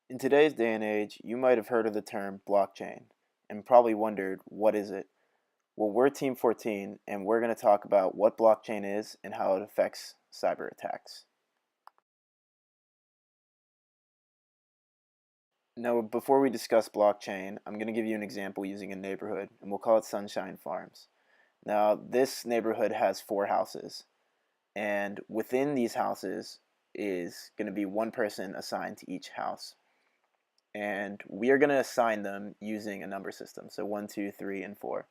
In today's day and age, you might have heard of the term blockchain and probably wondered, what is it? Well, we're Team 14 and we're going to talk about what blockchain is and how it affects cyber attacks. Now, before we discuss blockchain, I'm going to give you an example using a neighborhood, and we'll call it Sunshine Farms. Now, this neighborhood has 4 houses, and within these houses is going to be one person assigned to each house. And we are going to assign them using a number system. So 1, 2, 3, and 4.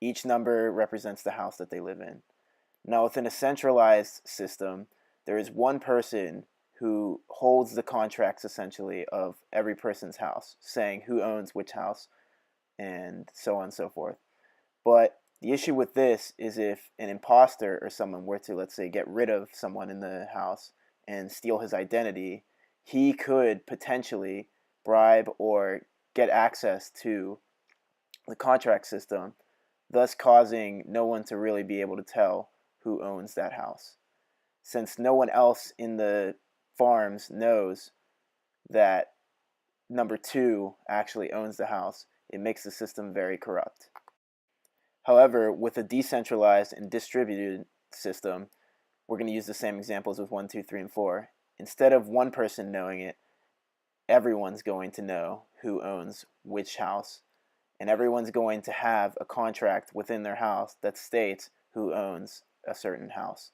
Each number represents the house that they live in. Now, within a centralized system, there is one person who holds the contracts essentially of every person's house, saying who owns which house and so on and so forth. But the issue with this is if an imposter or someone were to, let's say, get rid of someone in the house and steal his identity, he could potentially bribe or get access to the contract system, thus causing no one to really be able to tell who owns that house. Since no one else in the farms knows that number 2 actually owns the house, it makes the system very corrupt. However, with a decentralized and distributed system, we're going to use the same examples with 1, 2, 3, and 4. Instead of one person knowing it, everyone's going to know who owns which house, and everyone's going to have a contract within their house that states who owns a certain house.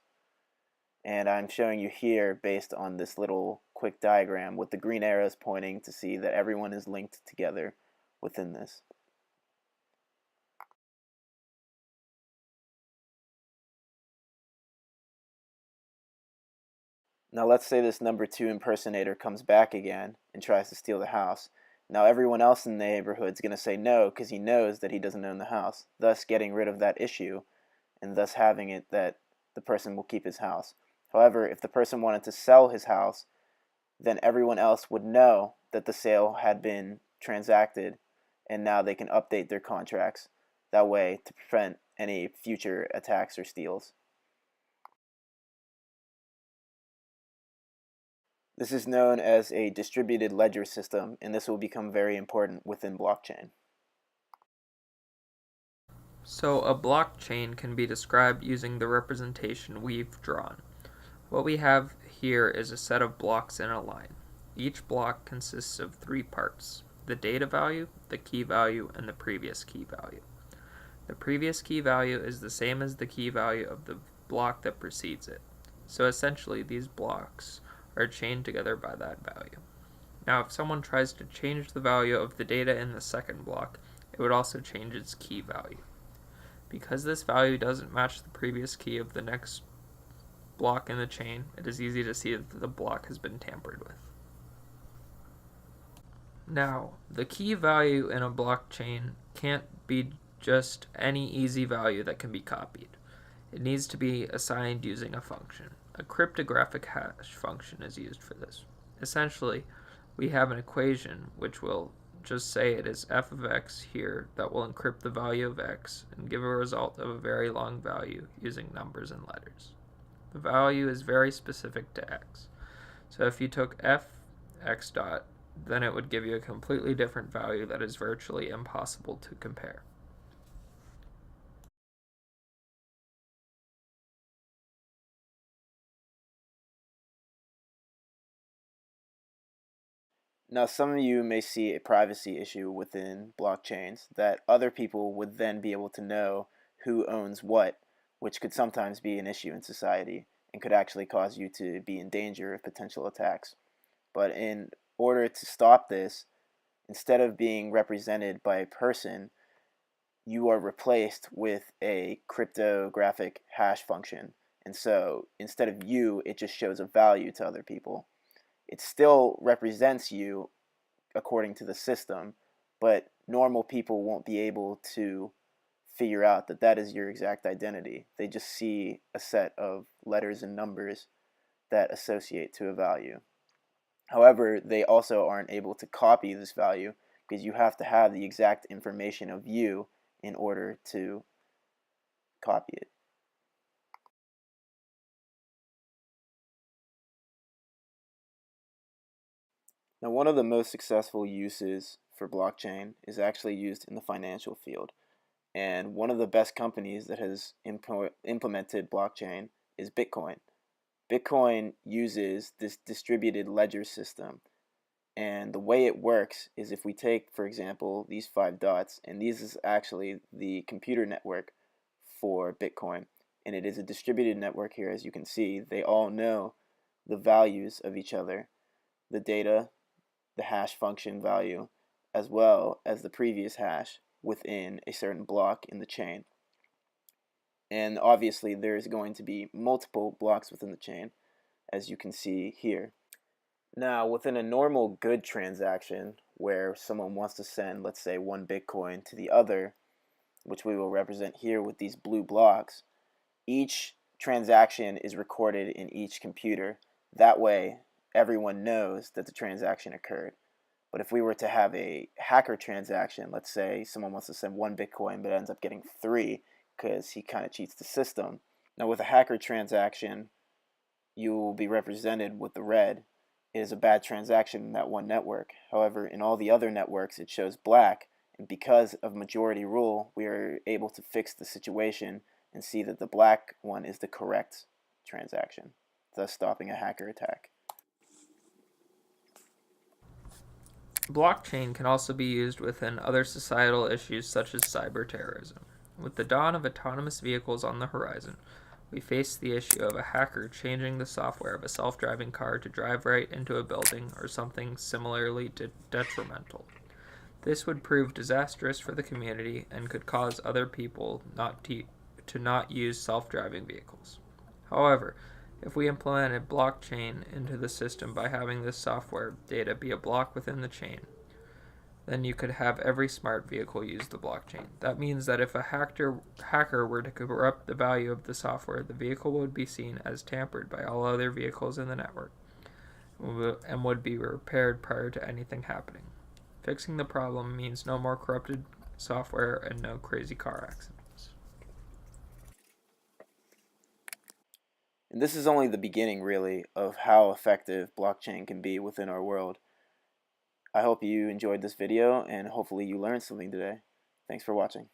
And I'm showing you here based on this little quick diagram with the green arrows pointing to see that everyone is linked together within this. Now let's say this number 2 impersonator comes back again and tries to steal the house. Now everyone else in the neighborhood is going to say no because he knows that he doesn't own the house, thus getting rid of that issue and thus having it that the person will keep his house. However, if the person wanted to sell his house, then everyone else would know that the sale had been transacted and now they can update their contracts that way to prevent any future attacks or steals. This is known as a distributed ledger system, and this will become very important within blockchain. So a blockchain can be described using the representation we've drawn. What we have here is a set of blocks in a line. Each block consists of 3 parts: the data value, the key value, and the previous key value. The previous key value is the same as the key value of the block that precedes it. So essentially, these blocks are chained together by that value. Now, if someone tries to change the value of the data in the second block, it would also change its key value. Because this value doesn't match the previous key of the next block in the chain, it is easy to see that the block has been tampered with. Now, the key value in a blockchain can't be just any easy value that can be copied. It needs to be assigned using a function. A cryptographic hash function is used for this. Essentially, we have an equation which will just say it is f of x here that will encrypt the value of x and give a result of a very long value using numbers and letters. The value is very specific to x. So if you took f x dot, then it would give you a completely different value that is virtually impossible to compare. Now, some of you may see a privacy issue within blockchains that other people would then be able to know who owns what, which could sometimes be an issue in society and could actually cause you to be in danger of potential attacks. But in order to stop this, instead of being represented by a person, you are replaced with a cryptographic hash function. And so instead of you, it just shows a value to other people. It still represents you according to the system, but normal people won't be able to figure out that that is your exact identity. They just see a set of letters and numbers that associate to a value. However, they also aren't able to copy this value because you have to have the exact information of you in order to copy it. Now, one of the most successful uses for blockchain is actually used in the financial field. And one of the best companies that has implemented blockchain is Bitcoin. Bitcoin uses this distributed ledger system. And the way it works is if we take, for example, these 5 dots, and these is actually the computer network for Bitcoin. And it is a distributed network here, as you can see. They all know the values of each other, the data, the hash function value, as well as the previous hash within a certain block in the chain. And obviously there is going to be multiple blocks within the chain, as you can see here. Now, within a normal good transaction where someone wants to send, let's say, 1 Bitcoin to the other, which we will represent here with these blue blocks, each transaction is recorded in each computer. That way, everyone knows that the transaction occurred. But if we were to have a hacker transaction, let's say someone wants to send 1 Bitcoin but ends up getting 3 because he kind of cheats the system. Now, with a hacker transaction, you will be represented with the red. It is a bad transaction in that one network. However, in all the other networks, it shows black. And because of majority rule, we are able to fix the situation and see that the black one is the correct transaction, thus stopping a hacker attack. Blockchain can also be used within other societal issues such as cyber terrorism. With the dawn of autonomous vehicles on the horizon, we face the issue of a hacker changing the software of a self-driving car to drive right into a building or something similarly detrimental. This would prove disastrous for the community and could cause other people to not use self-driving vehicles. However, if we implemented blockchain into the system by having this software data be a block within the chain, then you could have every smart vehicle use the blockchain. That means that if a hacker were to corrupt the value of the software, the vehicle would be seen as tampered by all other vehicles in the network and would be repaired prior to anything happening. Fixing the problem means no more corrupted software and no crazy car accidents. And this is only the beginning, really, of how effective blockchain can be within our world. I hope you enjoyed this video and hopefully you learned something today. Thanks for watching.